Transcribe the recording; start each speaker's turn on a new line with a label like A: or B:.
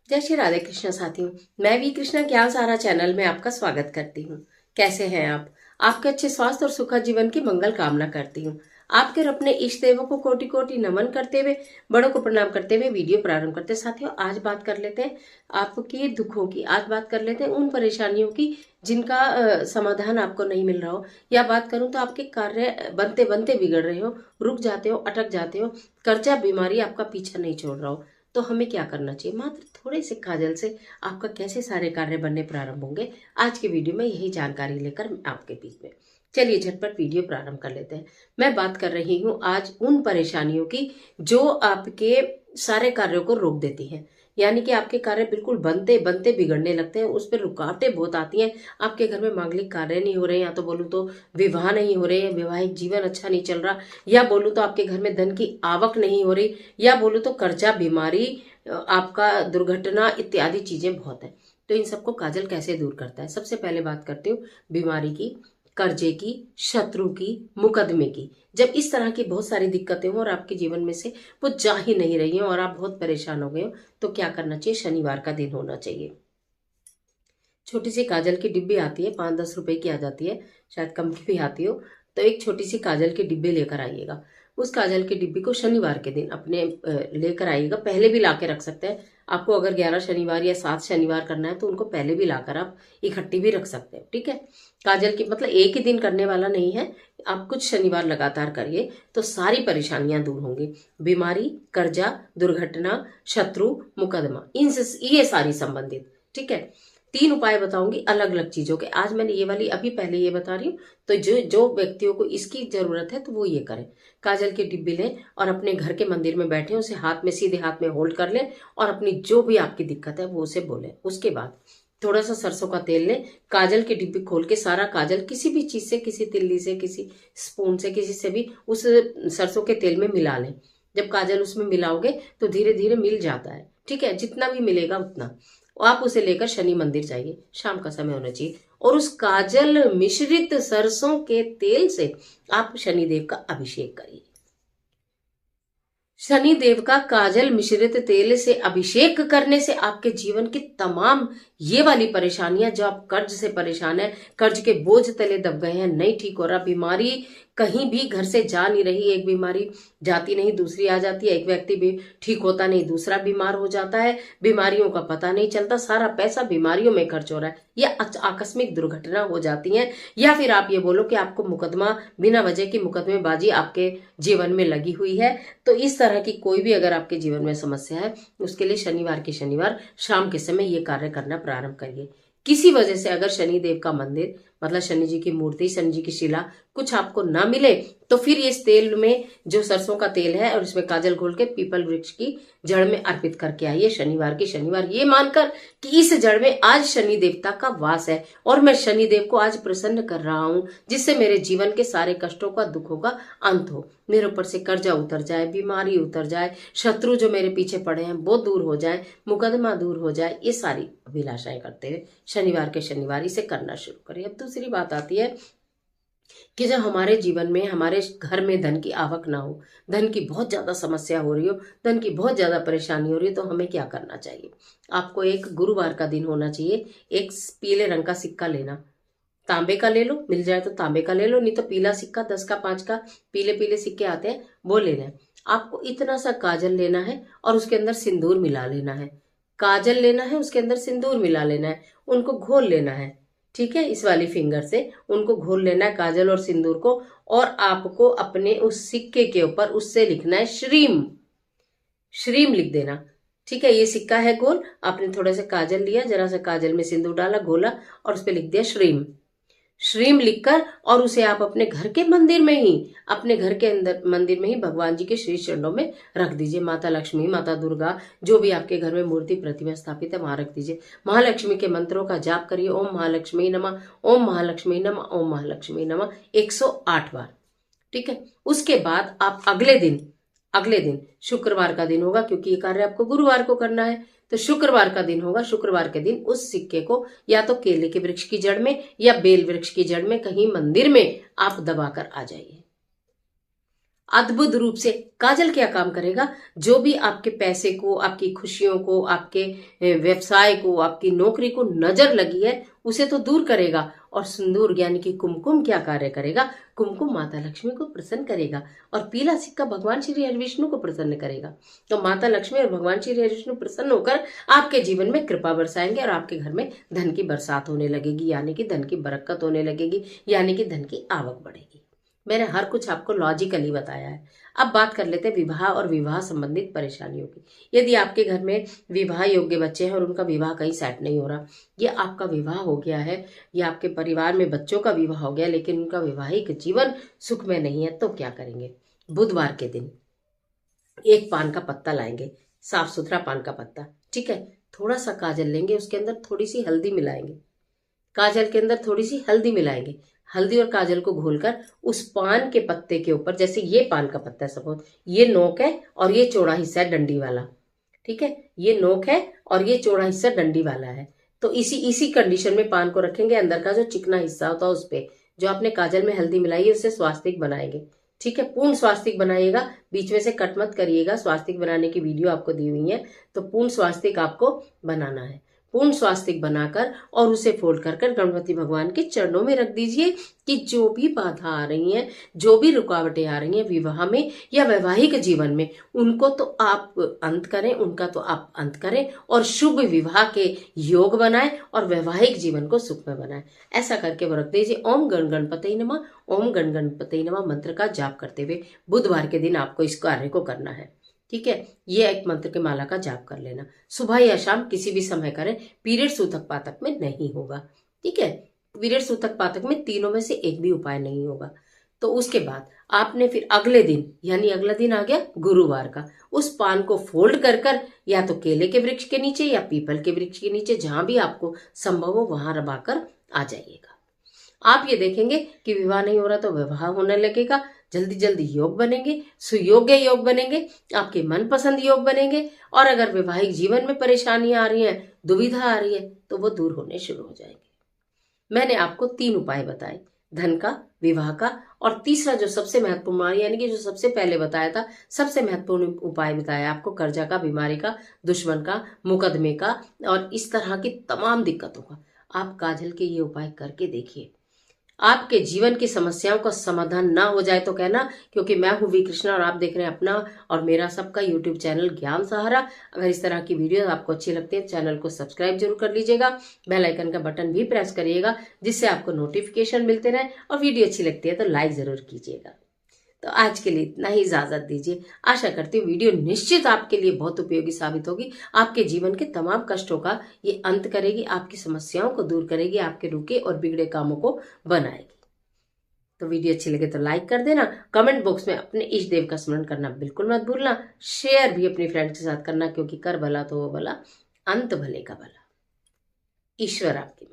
A: जय श्री राधे कृष्ण साथियों। मैं भी कृष्णा ज्ञान सारा चैनल में आपका स्वागत करती हूँ। कैसे हैं आप? आपके अच्छे स्वास्थ्य और सुखद जीवन की मंगल कामना करती हूँ। आपके और अपने इष्ट देवों को कोटि कोटि नमन करते हुए, बड़ों को प्रणाम करते हुए वीडियो प्रारंभ करते हैं। साथियों, आज बात कर लेते हैं आपके दुखों की। आज बात कर लेते हैं उन परेशानियों की जिनका समाधान आपको नहीं मिल रहा हो, या बात करूं तो आपके कार्य बनते बनते बिगड़ रहे हो, रुक जाते हो, अटक जाते हो, कर्जा बीमारी आपका पीछा नहीं छोड़ रहा हो। तो हमें क्या करना चाहिए? मात्र थोड़े से काजल से आपका कैसे सारे कार्य बनने प्रारंभ होंगे, आज की वीडियो में यही जानकारी लेकर आपके बीच में। चलिए झटपट वीडियो प्रारंभ कर लेते हैं। मैं बात कर रही हूँ आज उन परेशानियों की जो आपके सारे कार्यों को रोक देती हैं। यानी कि आपके कार्य बिल्कुल बनते बनते बिगड़ने लगते हैं, उस पर रुकावटें बहुत आती हैं। आपके घर में मांगलिक कार्य नहीं हो रहे, या तो बोलूँ तो विवाह नहीं हो रहे, वैवाहिक जीवन अच्छा नहीं चल रहा, या बोलूँ तो आपके घर में धन की आवक नहीं हो रही, या बोलूँ तो कर्जा, बीमारी, आपका दुर्घटना इत्यादि चीजें बहुत है। तो इन सबको काजल कैसे दूर करता है? सबसे पहले बात करती हूँ बीमारी की, कर्जे की, शत्रु की, मुकदमे की। जब इस तरह की बहुत सारी दिक्कतें हो और आपके जीवन में से वो जा ही नहीं रही हो और आप बहुत परेशान हो गए हो, तो क्या करना चाहिए? शनिवार का दिन होना चाहिए। छोटी सी काजल की डिब्बी आती है, 5-10 रुपए की आ जाती है, शायद कम की भी आती हो। तो एक छोटी सी काजल की डिब्बी लेकर आइएगा। उस काजल की डिब्बी को शनिवार के दिन अपने लेकर आइएगा। पहले भी ला के रख सकते हैं। आपको अगर 11 शनिवार या 7 शनिवार करना है तो उनको पहले भी लाकर आप इकट्ठी भी रख सकते हो। ठीक है? काजल की मतलब एक ही दिन करने वाला नहीं है, आप कुछ शनिवार लगातार करिए तो सारी परेशानियां दूर होंगी। बीमारी, कर्जा, दुर्घटना, शत्रु, मुकदमा, इनसे ये सारी संबंधित। ठीक है? 3 उपाय बताऊंगी अलग अलग चीजों के। आज मैंने ये वाली अभी पहले ये बता रही हूँ, तो जो जो व्यक्तियों को इसकी जरूरत है तो वो ये करें। काजल की डिब्बी लें और अपने घर के मंदिर में बैठे उसे हाथ में, सीधे हाथ में होल्ड कर लें और अपनी जो भी आपकी दिक्कत है वो उसे बोले। उसके बाद थोड़ा सा सरसों का तेल लें, काजल की डिब्बी खोल के सारा काजल किसी भी चीज से, किसी तिल्ली से, किसी स्पून से, किसी से भी उस सरसों के तेल में मिला लें। जब काजल उसमें मिलाओगे तो धीरे धीरे मिल जाता है। ठीक है? जितना भी मिलेगा उतना आप उसे लेकर शनि मंदिर जाइए। शाम का समय होना चाहिए और उस काजल मिश्रित सरसों के तेल से आप शनिदेव का अभिषेक करिए। शनि देव का काजल मिश्रित तेल से अभिषेक करने से आपके जीवन की तमाम ये वाली परेशानियां, जो आप कर्ज से परेशान है, कर्ज के बोझ तले दब गए हैं, नहीं ठीक हो रहा, बीमारी कहीं भी घर से जा नहीं रही, एक बीमारी जाती नहीं दूसरी आ जाती है, एक व्यक्ति भी ठीक होता नहीं दूसरा बीमार हो जाता है, बीमारियों का पता नहीं चलता, सारा पैसा बीमारियों में खर्च हो रहा है, या आकस्मिक दुर्घटना हो जाती है, या फिर आप ये बोलो कि आपको मुकदमा, बिना वजह की मुकदमेबाजी आपके जीवन में लगी हुई है। तो इस तरह की कोई भी अगर आपके जीवन में समस्या है, उसके लिए शनिवार के शनिवार शाम के समय ये कार्य करना प्रारंभ करिए। किसी वजह से अगर शनि देव का मंदिर, मतलब शनि जी की मूर्ति, शनि जी की शिला कुछ आपको ना मिले, तो फिर इस तेल में, जो सरसों का तेल है और इसमें काजल घोल के पीपल वृक्ष की जड़ में अर्पित करके आइए शनिवार के शनिवार, ये मानकर कि इस जड़ में आज शनि देवता का वास है और मैं शनि देव को आज प्रसन्न कर रहा हूं, जिससे मेरे जीवन के सारे कष्टों का, दुखों का अंत हो, मेरे ऊपर से कर्जा उतर जाए, बीमारी उतर जाए, शत्रु जो मेरे पीछे पड़े हैं वो दूर हो जाए, मुकदमा दूर हो जाए। ये सारी अभिलाषाएं करते हुए शनिवार के शनिवार इसे करना शुरू करें। अब दूसरी बात आती है कि जब हमारे जीवन में, हमारे घर में धन की आवक ना हो, धन की बहुत ज्यादा समस्या हो रही हो, धन की बहुत ज्यादा परेशानी हो रही है, तो हमें क्या करना चाहिए? आपको एक गुरुवार का दिन होना चाहिए, एक पीले रंग का सिक्का लेना, तांबे का ले लो, मिल जाए तो तांबे का ले लो, नहीं तो पीला सिक्का 10 का, 5 का पीले पीले सिक्के आते हैं वो लेना है। आपको इतना सा काजल लेना है और उसके अंदर सिंदूर मिला लेना है। काजल लेना है, उसके अंदर सिंदूर मिला लेना है, उनको घोल लेना है। ठीक है? इस वाली फिंगर से उनको घोल लेना है, काजल और सिंदूर को, और आपको अपने उस सिक्के के ऊपर उससे लिखना है श्रीम। श्रीम लिख देना। ठीक है? ये सिक्का है गोल, आपने थोड़ा सा काजल लिया, जरा सा काजल में सिंदूर डाला, घोला और उस पर लिख दिया श्रीम। श्रीम लिखकर और उसे आप अपने घर के मंदिर में ही, अपने घर के अंदर मंदिर में ही भगवान जी के श्री चरणों में रख दीजिए। माता लक्ष्मी, माता दुर्गा, जो भी आपके घर में मूर्ति प्रतिमा स्थापित है वहां रख दीजिए। महालक्ष्मी के मंत्रों का जाप करिए। ओम महालक्ष्मी नमः, ओम महालक्ष्मी नमः, ओम महालक्ष्मी नमः 108 बार। ठीक है? उसके बाद आप अगले दिन शुक्रवार का दिन होगा, क्योंकि ये कार्य आपको गुरुवार को करना है, तो शुक्रवार का दिन होगा। शुक्रवार के दिन उस सिक्के को या तो केले के वृक्ष की जड़ में या बेल वृक्ष की जड़ में कहीं मंदिर में आप दबाकर आ जाइए। अद्भुत रूप से। काजल क्या काम करेगा? जो भी आपके पैसे को, आपकी खुशियों को, आपके व्यवसाय को, आपकी नौकरी को नजर लगी है उसे तो दूर करेगा। और सिंदूर यानी कि कुमकुम क्या कार्य करेगा? कुमकुम माता लक्ष्मी को प्रसन्न करेगा और पीला सिक्का भगवान श्री हरि विष्णु को प्रसन्न करेगा। तो माता लक्ष्मी और भगवान श्री हरि विष्णु प्रसन्न होकर आपके जीवन में कृपा बरसाएंगे और आपके घर में धन की बरसात होने लगेगी, यानी कि धन की बरकत होने लगेगी, यानी कि धन की आवक बढ़ेगी। मैंने हर कुछ आपको लॉजिकली बताया है। अब बात कर लेते हैं विवाह और विवाह संबंधित परेशानियों की। यदि आपके घर में विवाह योग्य बच्चे हैं और उनका विवाह कहीं सेट नहीं हो रहा, या आपका विवाह हो गया है, या आपके परिवार में बच्चों का विवाह हो गया लेकिन उनका वैवाहिक जीवन सुख में नहीं है, तो क्या करेंगे? बुधवार के दिन एक पान का पत्ता लाएंगे, साफ सुथरा पान का पत्ता, ठीक है। थोड़ा सा काजल लेंगे, उसके अंदर थोड़ी सी हल्दी मिलाएंगे, काजल के अंदर थोड़ी सी हल्दी मिलाएंगे। हल्दी और काजल को घोलकर उस पान के पत्ते के ऊपर, जैसे ये पान का पत्ता है सपोज, ये नोक है और ये चौड़ा हिस्सा है डंडी वाला, ठीक है। ये नोक है और ये चौड़ा हिस्सा डंडी वाला है। तो इसी इसी कंडीशन में पान को रखेंगे, अंदर का जो चिकना हिस्सा होता है उस पे जो आपने काजल में हल्दी मिलाई है उससे स्वास्तिक बनाएंगे, ठीक है। पूर्ण स्वास्तिक बनाइएगा, बीच में से कट मत करिएगा। स्वास्तिक बनाने की वीडियो आपको दी हुई है, तो पूर्ण स्वास्तिक आपको बनाना है। पूर्ण स्वास्तिक बनाकर और उसे फोल्ड कर कर गणपति भगवान के चरणों में रख दीजिए कि जो भी बाधा आ रही हैं, जो भी रुकावटें आ रही हैं विवाह में या वैवाहिक जीवन में, उनको तो आप अंत करें, उनका तो आप अंत करें और शुभ विवाह के योग बनाएं और वैवाहिक जीवन को सुख में बनाएं। ऐसा करके वो रख दीजिए। ओम गण गणपति नमः, ओम गण गणपति नमः मंत्र का जाप करते हुए बुधवार के दिन आपको इस कार्य को करना है, ठीक है। ये एक मंत्र के माला का जाप कर लेना, सुबह या शाम किसी भी समय करें। पीरियड सूतक पातक में नहीं होगा, ठीक है। पीरियड सूतक पातक में तीनों में से एक भी उपाय नहीं होगा। तो उसके बाद आपने फिर अगले दिन, यानी अगला दिन आ गया गुरुवार का, उस पान को फोल्ड कर कर या तो केले के वृक्ष के नीचे या पीपल के वृक्ष के नीचे, जहां भी आपको संभव हो वहां रबाकर आ जाइएगा। आप ये देखेंगे कि विवाह नहीं हो रहा तो विवाह होने लगेगा, जल्दी जल्दी योग बनेंगे, सुयोग्य योग बनेंगे, आपके मनपसंद योग बनेंगे। और अगर वैवाहिक जीवन में परेशानियां आ रही हैं, दुविधा आ रही है, तो वो दूर होने शुरू हो जाएंगे। मैंने आपको 3 उपाय बताए, धन का, विवाह का, और तीसरा जो सबसे महत्वपूर्ण, यानी कि जो सबसे पहले बताया था, सबसे महत्वपूर्ण उपाय बताया आपको कर्जा का, बीमारी का, दुश्मन का, मुकदमे का और इस तरह की तमाम दिक्कतों का। आप काजल के ये उपाय करके देखिए, आपके जीवन की समस्याओं का समाधान ना हो जाए तो कहना, क्योंकि मैं हूं वी कृष्णा और आप देख रहे हैं अपना और मेरा सबका यूट्यूब चैनल ज्ञान सहारा। अगर इस तरह की वीडियो आपको अच्छी लगती है, चैनल को सब्सक्राइब जरूर कर लीजिएगा, बेल आइकन का बटन भी प्रेस करिएगा जिससे आपको नोटिफिकेशन मिलते रहे, और वीडियो अच्छी लगती है तो लाइक जरूर कीजिएगा। तो आज के लिए इतना ही, इजाजत दीजिए। आशा करती हूँ वीडियो निश्चित आपके लिए बहुत उपयोगी साबित होगी, आपके जीवन के तमाम कष्टों का ये अंत करेगी, आपकी समस्याओं को दूर करेगी, आपके रुके और बिगड़े कामों को बनाएगी। तो वीडियो अच्छी लगे तो लाइक कर देना, कमेंट बॉक्स में अपने इष्ट देव का स्मरण करना बिल्कुल मत भूलना, शेयर भी अपनी फ्रेंड्स के साथ करना, क्योंकि कर भला तो वो भला, अंत भले का भला। ईश्वर आपकी